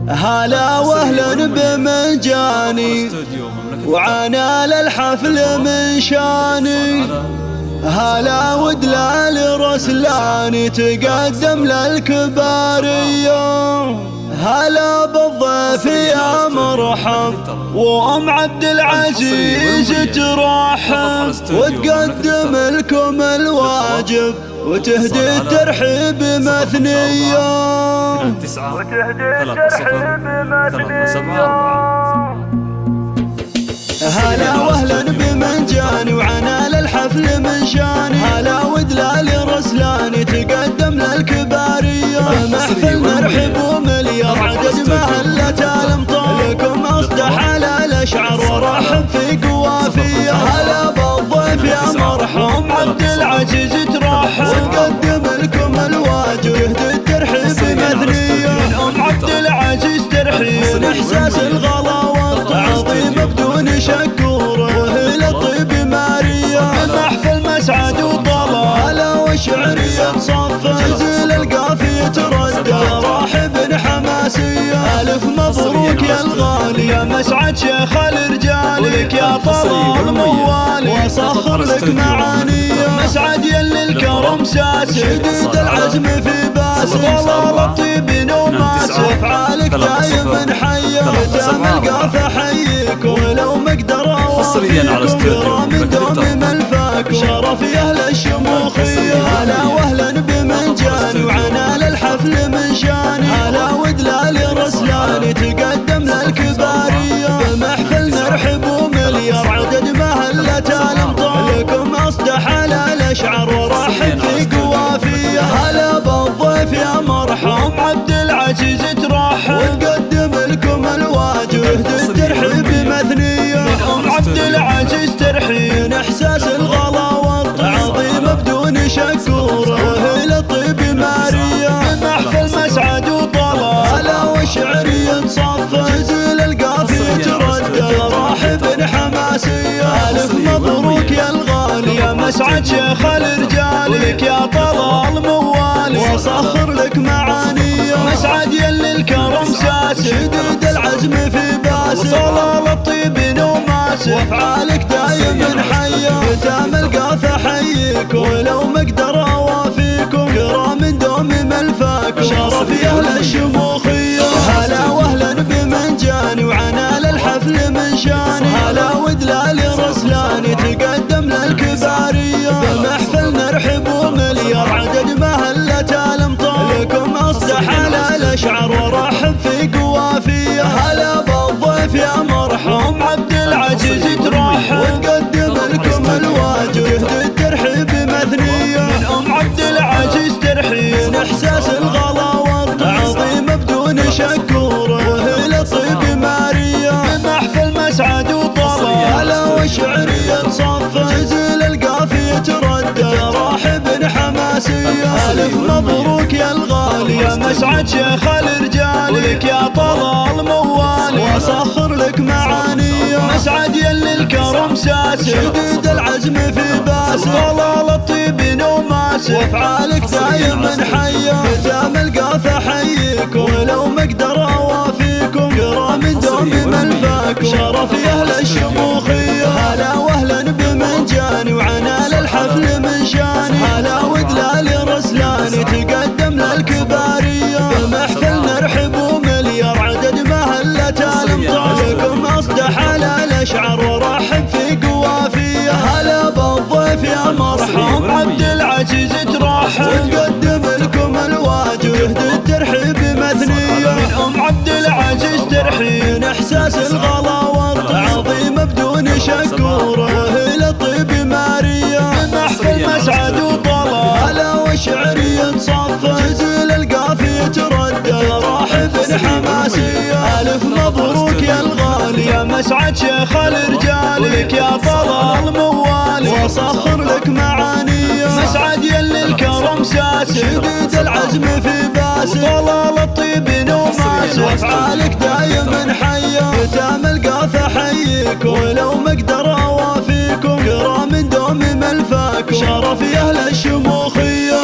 هلا وأهلا بمجاني وعنا للحفل من شاني. هلا ودلال رسلاني تقدم للكبارية. هلا بالضيف يا مرحب وأم عبد العزيز ترحب وتقدم لكم الواجب وتهدي الترحيب مثنية. هلا واهلا بمجاني وعنا للحفل من شاني. هلا ودلال رسلاني تقدم للكبارية. محفل نرحب ومليار عدد مهلة الامطار لكم اصدح على الاشعار ورحب في قوافية. هلا بالضيف يا مرحوم عبد العزيز ترحب وتقدم لكم الواجب يهدي الترحيب مثنية. ام عبد العزيز ترحيب احساس الغلا والتعظيم بدون شكور وهي لطيب مارية. محفل مسعد وطلالة وشعرية صف زل القافية تردد راحب حماسية. ألف مبروك يا الغالي يا مسعد شيخ الرجال ولك يا طلال موالي وصخر لك معانية. مسعد يلي الكرم ساس شديد العزم في باس طلال الطيب نوماس افعالك دايما حية. ختام القافة حيك ولو مقدر اوفيكم كرام دوم ملفاك شرف يا اهل الشموخية. هلا واهلا بمنجاني وعنا للحفل من شاني. هلا ودلال رسلاني تقدم للكبارية. بمحفل نرحب ومليار عدد مهلة الامطار لكم اصدح على الاشعار ورحب في قوافية. هلا بالضيف يا مرحوم عبد العزيز ترحب وتقدم لكم الواجب يهدي الترحيب مثنية. ام عبد العزيز ترحين احساس الغلا والتعظيم بدون شكور وهي لطيب مارية. محفل مسعد وطلالة وشعرية صف زل القافية تردد راحب حماسية. ألف مبروك يا الغالي يا مسعد شيخ الرجال ولك يا طلال موالي وصخر لك معانية. مسعد يلي الكرم ساس شديد العزم في باس طلال الطيب نوماس وافعالك دايما حية. ختام القافة حيك ولو مقدر اوافيكم كرام دوم ملفاك شرف يا اهل الشموخية. هلا واهلا بمنجاني وعنا للحفل من شاني. هلا ودلال رسلاني تقدم للكبارية. بمحفل نرحب ومليار عدد مهلة الامطار لكم اصدح على الاشعار ورحب في قوافية. هلا بالضيف يا مرحوم عبد العزيز ترحب وتقدم لكم الواجب يهدي الترحيب مثنية. من ام عبد العزيز ترحين احساس الغلا والتعظيم بدون شكور وهي لطيب مارية. محفل مسعد وطلالة وشعرية صف زل القافية تردد راحب حماسية. ألف مبروك يا الغالي يا مسعد شيخ الرجال ولك يا طلال موالي وصخر لك معانية. مسعد يلي الكرم ساس شديد العزم في باس طلال الطيب نوماس وافعالك دايما حية. ختام القافة حيك ولو مقدر اوافيكم كرام دوم ملفاك شرف يا اهل الشموخية. هلا واهلا بمنجاني وعنا للحفل من شاني. هلا ودلال رسلاني تقدم للكبارية. بمحفل نرحب ومليار عدد مهلة الامطار لكم اصدح على الاشعار ورحب في قوافية. هلا بالضيف يا مرحوم عبد العزيز ترحب وتقدم لكم الواجب يهدي الترحيب مثنية. من ام عبد العزيز ترحين احساس الغلا والتعظيم بدون شكور وهي لطيب مارية. محفل مسعد وطلالة وشعرية صف زل القافية تردد راحب حماسية. ألف مبروك يا الغالي يا مسعد شيخ الرجال ولك يا طلال موالي وصخر لك معانية. مسعد يلي الكرم ساس شديد العزم في باس طلال الطيب نوماس وافعالك دايما حية. ختام القافة حيك ولو مقدر اوافيكم كرام دوم ملفاك شرف يا اهل الشموخية.